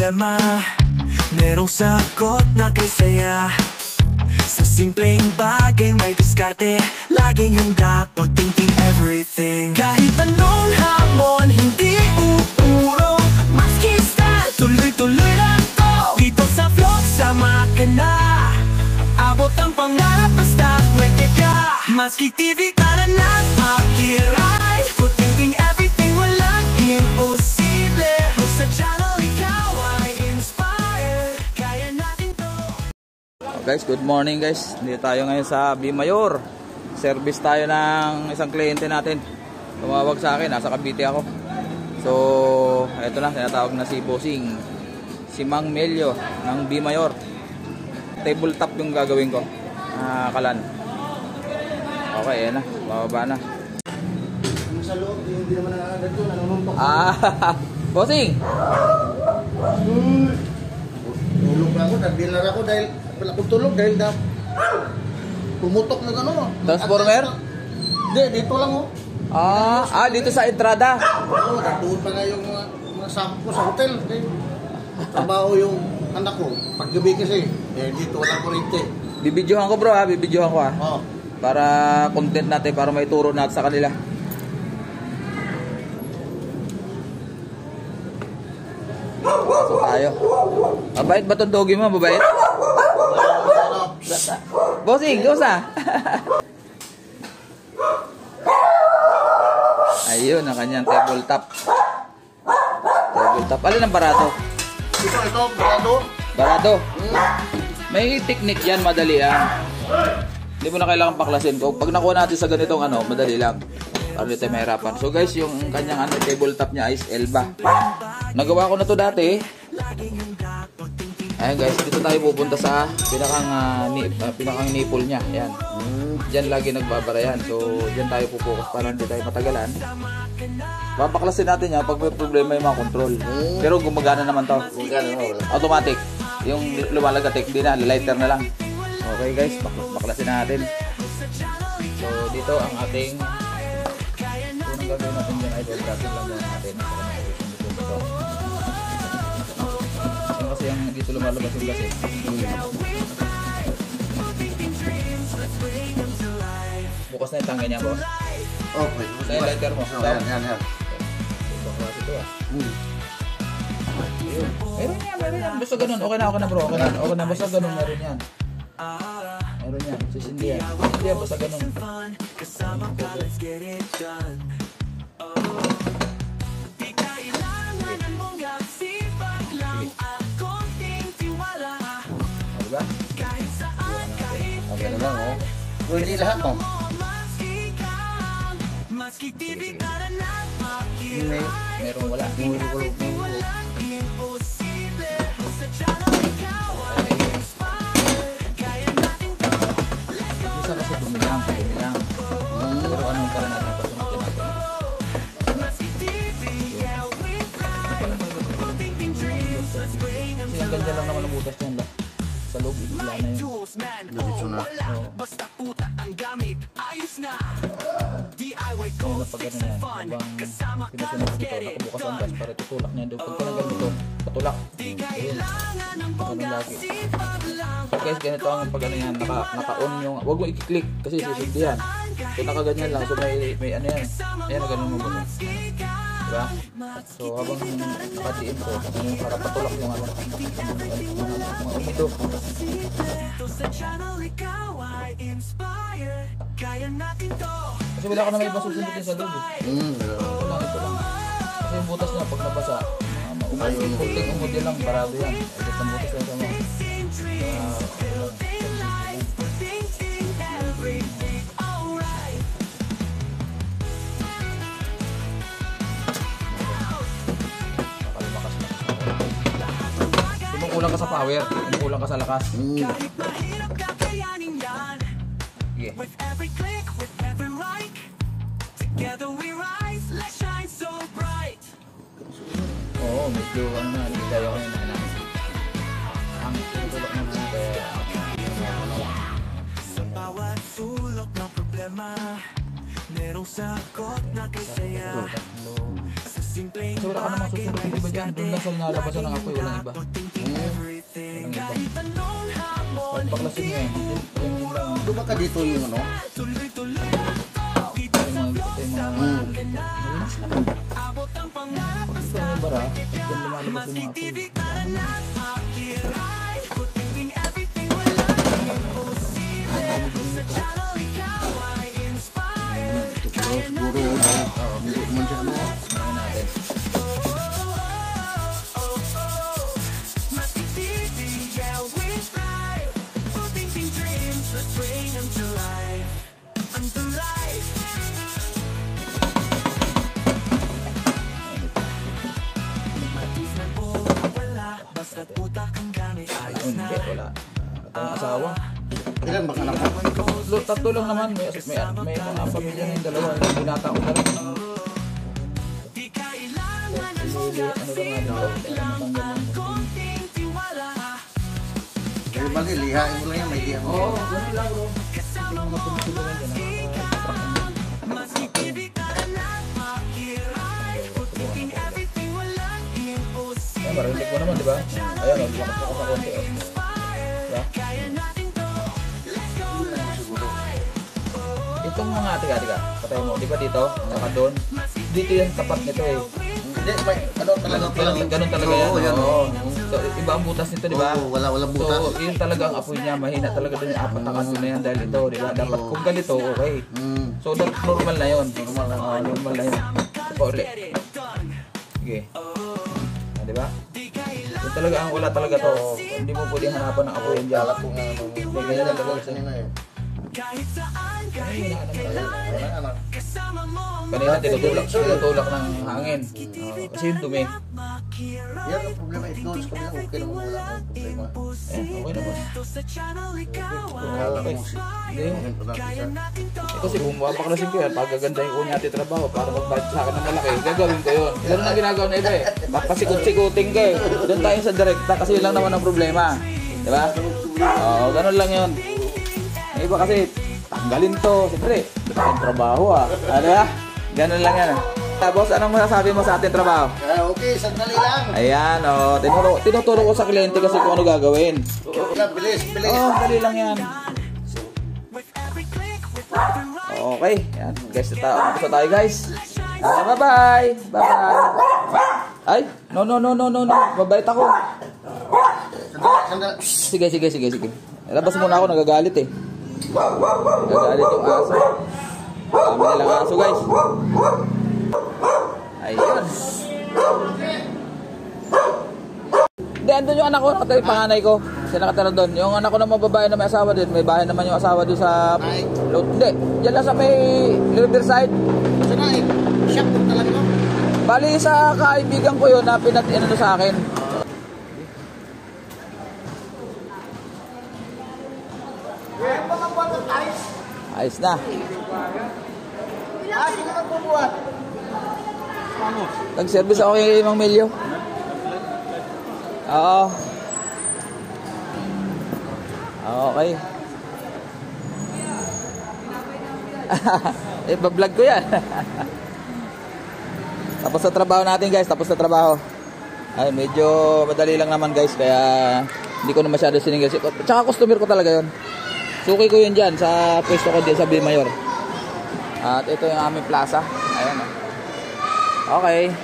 problema, merong sagot na kay saya. Sa simpleng bagay may diskarte, laging handa pag-thinking everything. Kahit anong hamon, hindi uurong, maski style, tuloy-tuloy lang to. Dito sa vlog, sama ka na, abot ang pangarap basta pwede ka. Maski TV, tara na, makiray, pag-thinking everything, walang imposible. Sa channel, ikaw ay inspired, kaya natin to. Guys, good morning guys. Dito tayo ngayon sa Bimayor. Service tayo ng isang kliyente natin. Tumawag sa akin, nasa Cavite ako. So, eto na, tinatawag na si Bossing, si Mang Melio ng Bimayor. Tabletop yung gagawin ko, kalan. Okay, ayan na, bababa na. Sa loob, hindi naman nakakagad doon, nanunumpak. Bossing! Tulog na ako, nagdinar ako dahil wala akong tulog dahil pumutok na gano'n. Transformer? Hindi, dito lang oh. Dito sa entrada. Oo, doon pa nga yung mga sampo sa hotel. Trabaho yung anak ko. Paggabi kasi, dito walang kurente. Bibidyohan ko bro ha, bibidyohan ko ha. Oo. Para content natin, para may turo natin sa kanila. So tayo. Mabait ba itong doggy mo? Mabait? Bossing, kumusta? Ayun, ang kanyang tabletop. Tabletop. Alin ang barato? Ito, barado. Barato. May technique yan, madali yan. Hindi mo na kailangan paklasin ko. Pag nakuha natin sa ganitong madali lang. Para dito tayo mahirapan. So guys, yung kanyang tabletop niya is Elba. Nagawa ko na to dati. Ayan guys, dito tayo pupunta sa pinakang nipple niya. Ayan. Diyan lagi nagbabara yan. So, diyan tayo pupokus para hindi tayo matagalan. Papaklasin natin yan pag may problema yung mga control. Pero gumagana naman to. Automatic. Yung lumalagatik, hindi na, lighter na lang. Okay guys, baklasin natin. So, dito ang ating unang gagawin natin dyan ay baklasin lang muna natin. Kasi yung dito lumalabas yung gas bukas na yung tangga niya boss. Okay. Sa yung lighter mo. Yan. Baklas ito Meron yan. Basta ganun. Okay na bro. Okay na. Basta ganun. Meron yan. Sisindi yan. Basta ganun. Diba? Okay na lang oh. Hindi lahat oh. Meron wala. Isa kasi bumilang. Pero anong para natin pasunutin natin? Kasi ang ganda lang naman ang butas niyan lang. Sa loob, wala na yun. Dito na. Kaya na pag gano'n yan, habang pinusunod dito, nakabukas ang gas para tutulak niya doon. Pag tinagal dito, patulak. Ayun. Ganun lagi. So guys, ganito ang pag ano yan, naka-on yung, huwag mo i-click kasi susindi yan. So nakaganyan lang, so may ano yan. Ayan, ganun mo ba? Diba? So habang nakadiin ko, para patulak yung mga umido. Kasi wala ka naman ibang susundutin sa loob ito lang. Kasi yung butas na pag nabasa, kunting umod lang, barado yan. Agad ng butas na sama. Kulang ka sa power, kulang ka sa lakas. Yeah. Oo, medyo ano na, nagdaya ko yung nahanap. Ang tinutulak ng mga kaya sa bawat sulok ng problema, merong sagot na kay saya. Sa Kasi wala ka namang susunod yung iba dyan. Doon lang sa nalabasan ng apoy, walang iba. Walang iba. Pagpaklasin mo yan. Yung lang. Diba ka dito yung ano? Yung mga malinis lang. Pagkita yung bara, doon lumalabas yung mga apoy. Siguro, hindi ko man siya ano. Ngayon natin. Hindi, wala. Ang asawa. Ilan bang anak mo? Tatlo lang naman. May mga pamilya na yung dalawa. Yung binata ko na rin. Ano lang Kaya bali, lihain mo lang yan, may lihain mo. Oo, ganun lang bro. Yung mga tumutulungan dyan. Marinig mo naman, di ba? Ayan, lakas ako sa konti. Diba? Itong mga tiga. Patay mo, di ba dito? Saka doon. Dito yung tapat nito eh. Hindi, may ano talaga Ganun talaga yan. Oo, yan. Oo. So, iba ang butas nito, di ba? Oo, wala butas. So, yun talaga ang apoy niya. Mahina talaga doon yung apat na kanto na yan dahil ito, di ba? Dapat kung ganito, okay. So, normal na yun. Normal na yun. Pa ulit. Sige. Di ba? Yun talaga ang wala talaga to. Hindi mo pwedeng hanapan ng apoy yan dyan. Kala ko nga ano, ganyan lang talaga sa nila eh. Wala. Kanina tinutulak ng hangin. Kasi yung dumi. Yan ang problema, i-close ko lang, okay naman wala akong problema. Okay naman. Kala mo si Hindi. Ito natin siya. Kasi kung mapaklasin ko yan, pagagandahin ko niya ating trabaho para mag-budget sa akin ng malaki, gagawin ko yun. Ganun ang ginagawa na iba eh. Papasikot-sikutin ka eh. Doon tayo sa direkta kasi yun lang naman ang problema. Diba? Oo, ganun lang yun. Yung iba kasi, tanggalin to. Siyempre, ating trabaho ah. Ano ba? Ganun lang yan. Tapos, anong masasabi mo sa ating trabaho? Okay, sandali lang. Ayan, tinuturo ko sa kliyente kasi kung ano gagawin. Bilis. Dali lang yan. Okay, yan. Guys, tapos na tayo guys. Bye-bye. Ay, no. Mabait ako. Sandali. Sige. Labas muna ako, nagagalit eh. Nagagalit yung aso. Tama nilang aso guys. Ayun. Hindi, andun yung anak ko, nakatali panganay ko. Siya nakatala doon. Yung anak ko na mababae na may asawa din. May bahay naman yung asawa doon sa... Hindi, dyan lang sa may Riverside. Saan na eh? Shop ko talaga no? Bali sa kaibigan ko yun na pinat-inano sa akin. Ayos na. Sino ka bubuhat? Nag-service ako kay Mang Melio. Oo. Okay. Iba-vlog ko yan. Tapos sa trabaho natin guys, Ay, medyo madali lang naman guys, kaya hindi ko na masyado siningil. Tsaka customer ko talaga yun. Suki ko yun dyan sa pwesto ko din sa Bimayor. At ito yung aming plaza. Ayan. Okay.